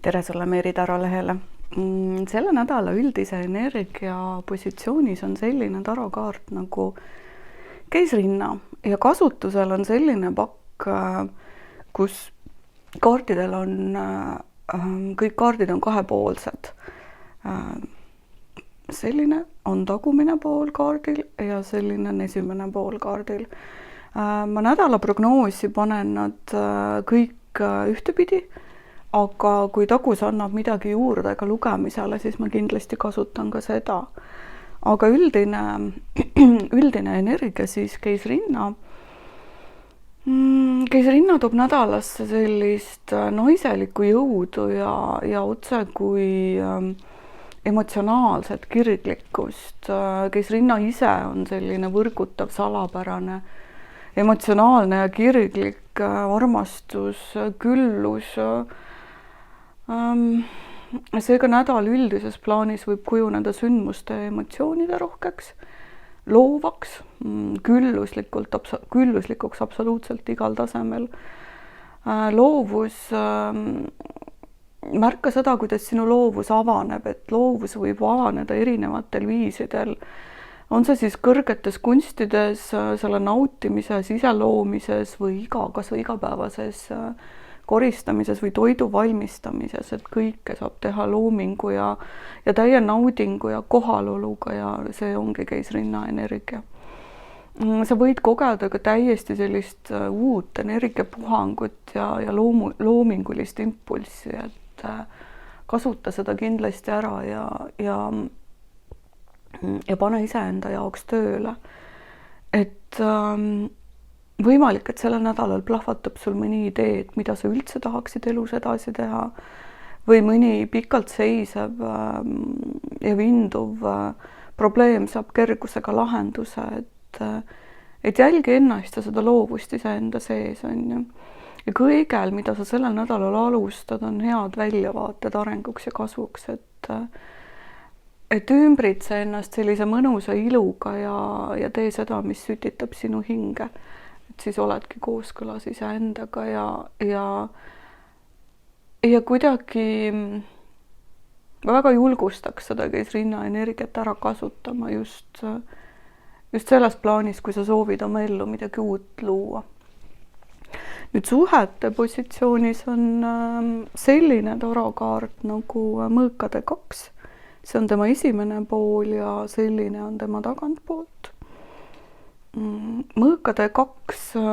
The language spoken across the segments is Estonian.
tere sulle Meeri Taro lehele. Selle nädala üldise energia positsioonis on selline tarokaart nagu keisrinna ja kasutusel on selline pakk, kus kaartidel on, kõik kaardid on kahepoolsed. Selline on tagumine pool kaardil ja selline on esimene pool kaardil. Ma nädala prognoosi panen nad kõik ühtepidi, aga kui tagus annab midagi juurde ka lugemisele, siis ma kindlasti kasutan ka seda. Aga üldine energia siis keisrinna. Keisrinna toob nädalasse sellist naiselikku jõudu ja otse kui emotsionaalset kirglikkust. Keisrinna ise on selline võrgutav, salapärane, emotsionaalne ja kirglik armastus, küllus. Seega nädal üldises plaanis võib kujuneda sündmuste emotsioonide rohkeks, loovaks, külluslikuks absoluutselt igal tasemel. Loovus, märka seda, kuidas sinu loovus avaneb, et loovus võib avaneda erinevatel viisidel. On see siis kõrgetes kunstides, selle nautimises, iseloomimises või kas või igapäevases koristamises või toidu valmistamises, et kõike saab teha loomingu ja täie naudingu ja kohaloluga ja see ongi keisrinna energia. Sa võid kogeda ka täiesti sellist uut energiapuhangut ja loomingulist impulssi, et kasuta seda kindlasti ära ja pane iseenda jaoks tööle. Et võimalik, et sellel nädalal plahvatab sul mõni idee, et mida sa üldse tahaksid elus edasi teha või mõni pikalt seisev ja vinduv probleem saab kergusega lahenduse, et jälgi ennast ja seda loovust iseenda sees on ju. Ja kõigel, mida sa sellel nädalal alustad, on head väljavaated arenguks ja kasvuks, et ümbritse ennast sellise mõnusa iluga ja tee seda, mis sütitab sinu hinge. Et siis oledki kooskõlas iseendaga ja kuidagi ma väga julgustaks seda keisrinna energiat ära kasutama just selles plaanis, kui sa soovid oma ellu midagi uut luua. Nüüd suhete positsioonis on selline tarokaart nagu mõõkade 2. See on tema esimene pool ja selline on tema tagantpoolt. Mõõkade 2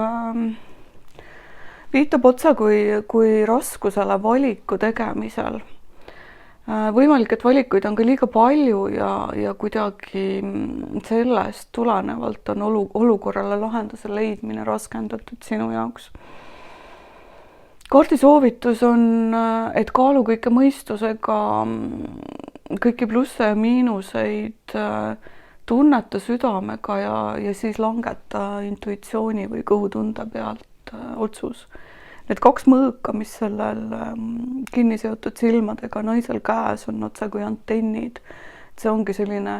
viitab otsa kui raskusele valiku tegemisel. Võimalik, et valikuid on ka liiga palju ja kuidagi sellest tulenevalt on olukorrale lahenduse leidmine raskendatud sinu jaoks. Kaardi soovitus on, et kaalu kõike mõistusega, kõiki plusse ja miinuseid, tunneta südamega ja siis langeta intuitsiooni või kõhutunde pealt otsus. Need 2 mõõka, mis sellel kinni seotud silmadega naisel käes on otse kui antennid. See ongi selline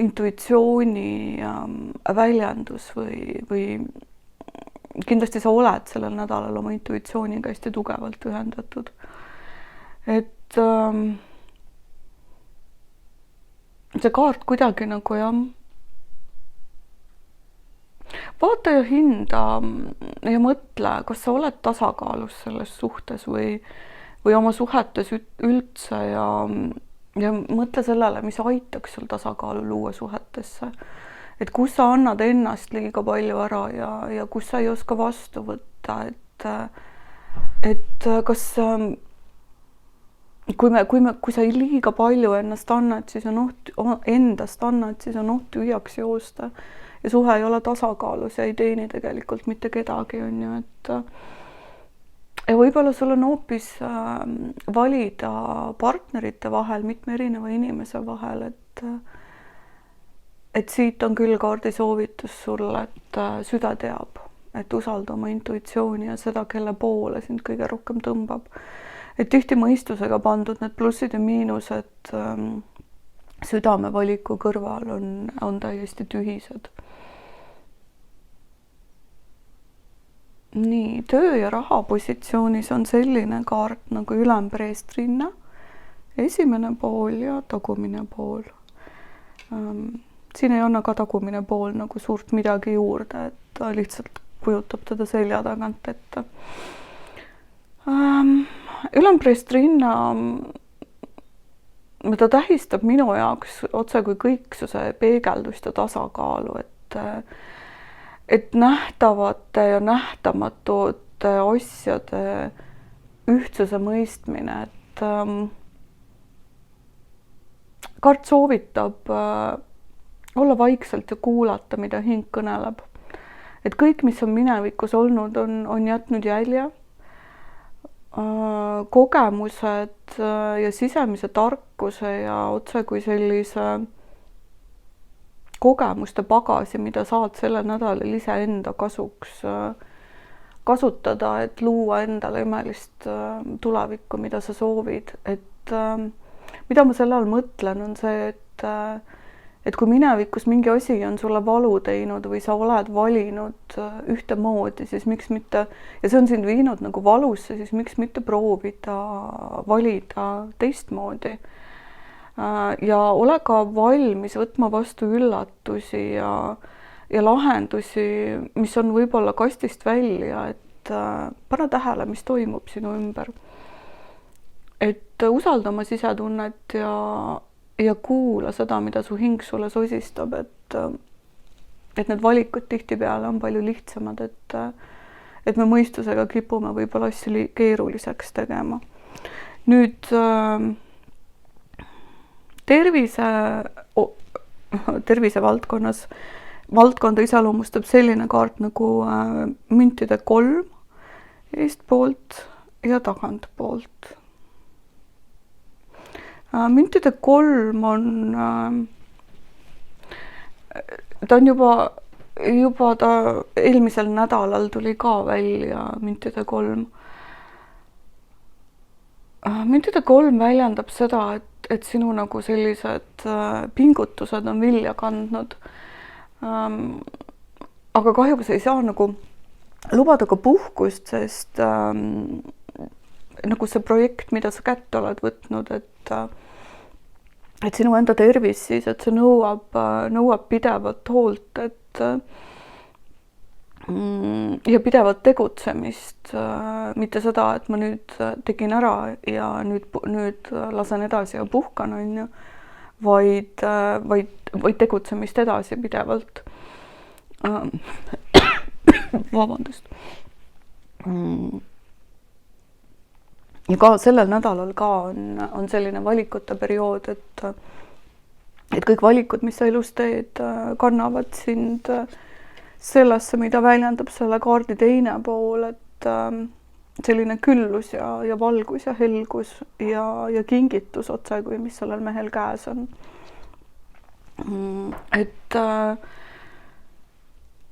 intuitsiooni väljendus või kindlasti sa oled sellel nädalal oma intuitsiooniga hästi tugevalt ühendatud. Et see kaart kuidagi nagu vaata ja hinda ja mõtle, kas sa oled tasakaalus selles suhtes või oma suhetes üldse ja mõtle sellele, mis aitaks sul tasakaalu luua suhetesse. Et kus sa annad ennast liiga palju ära ja kus sa ei oska vastu võtta, et kas kui sa liiga palju ennast annad, siis on oht tühjaks joosta ja suhe ei ole tasakaalus ja ei teeni tegelikult mitte kedagi, on ju, ja võib-olla sul on hoopis valida partnerite vahel, mitme erineva inimese vahel, et siit on küll kaardi soovitus sulle, et süda teab, et usalda oma intuitsiooni ja seda, kelle poole sind kõige rohkem tõmbab. Et tihti mõistusega pandud need plussid ja miinused südame valiku kõrval on täiesti tühised. nii, töö ja raha positsioonis on selline kaart nagu ülempreestrinna, esimene pool ja tagumine pool. Siin ei anna ka tagumine pool nagu suurt midagi juurde, et ta lihtsalt kujutab teda selja tagant ette. Ülempreestrinna, ta tähistab minu jaoks otse kui kõiksuse peegeldust ja tasakaalu, et nähtavate ja nähtamatute asjade ühtsuse mõistmine, et kaart soovitab olla vaikselt ja kuulata, mida hing kõneleb. Et kõik, mis on minevikus olnud, on jätnud jälje. Kogemused ja sisemise tarkuse ja otse kui sellise kogemuste pagasi, mida saad sellel nädalal iseenda kasuks kasutada, et luua endale imelist tulevikku, mida sa soovid. Et mida ma selle all mõtlen, on see, et kui minevikus mingi asi on sulle valu teinud või sa oled valinud ühtemoodi, siis miks mitte, ja see on sind viinud nagu valusse, siis miks mitte proovida valida teistmoodi. Ja ole ka valmis võtma vastu üllatusi ja lahendusi, mis on võib-olla kastist välja, et pane tähele, mis toimub sinu ümber. Et usalda oma sisetunnet ja kuula seda, mida su hing sulle sosistab, et need valikud tihtipeale on palju lihtsamad, et me mõistusega kipume võib-olla asju keeruliseks tegema. Nüüd tervise valdkonda iseloomustab selline kaart nagu müntide 3 eestpoolt ja tagantpoolt. Müntide 3 on, ta on juba ta eelmisel nädalal tuli ka välja müntide 3. Müntide 3 väljendab seda, et sinu nagu sellised pingutused on vilja kandnud. Aga kahjuks ei saa nagu lubada ka puhkust, sest nagu see projekt, mida sa kätte oled võtnud, et sinu enda tervis siis, et see nõuab pidevat hoolt, ja pidevat tegutsemist, mitte seda, et ma nüüd tegin ära ja nüüd lasen edasi ja puhkan, on ju, vaid tegutsemist edasi pidevalt. Vabandust. Ja ka sellel nädalal ka on selline valikute periood, et kõik valikud, mis sa elus teed, kannavad sind sellesse, mida väljendab selle kaardi teine pool, et selline küllus ja valgus ja helgus ja kingitus otse kui, mis sellel mehel käes on.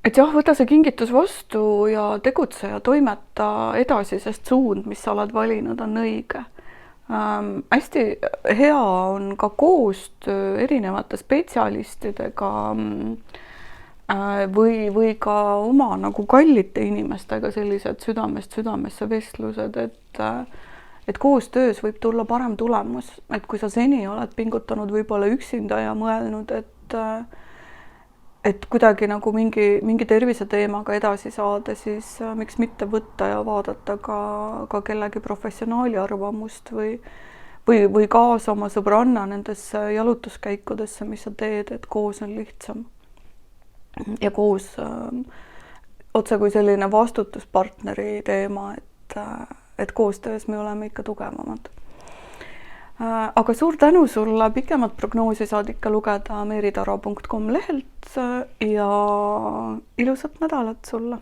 Et jah, võta see kingitus vastu ja tegutse ja toimeta edasi, sest suund, mis sa oled valinud, on õige. Hästi hea on ka koostöö erinevate spetsialistidega või ka oma nagu kallite inimestega sellised südamest südamesse vestlused, et koostöös võib tulla parem tulemus, et kui sa seni oled pingutanud võib-olla üksinda ja mõelnud, et kuidagi nagu mingi terviseteemaga edasi saada, siis miks mitte võtta ja vaadata ka kellegi professionaali arvamust või kaasa oma sõbranna nendesse jalutuskäikudesse, mis sa teed, et koos on lihtsam. Ja koos otse kui selline vastutuspartneri teema, et koostöös me oleme ikka tugevamad. Aga suur tänu sulle, pikemat prognoosi saad ikka lugeda meritaro.com lehelt ja ilusat nädalat sulle!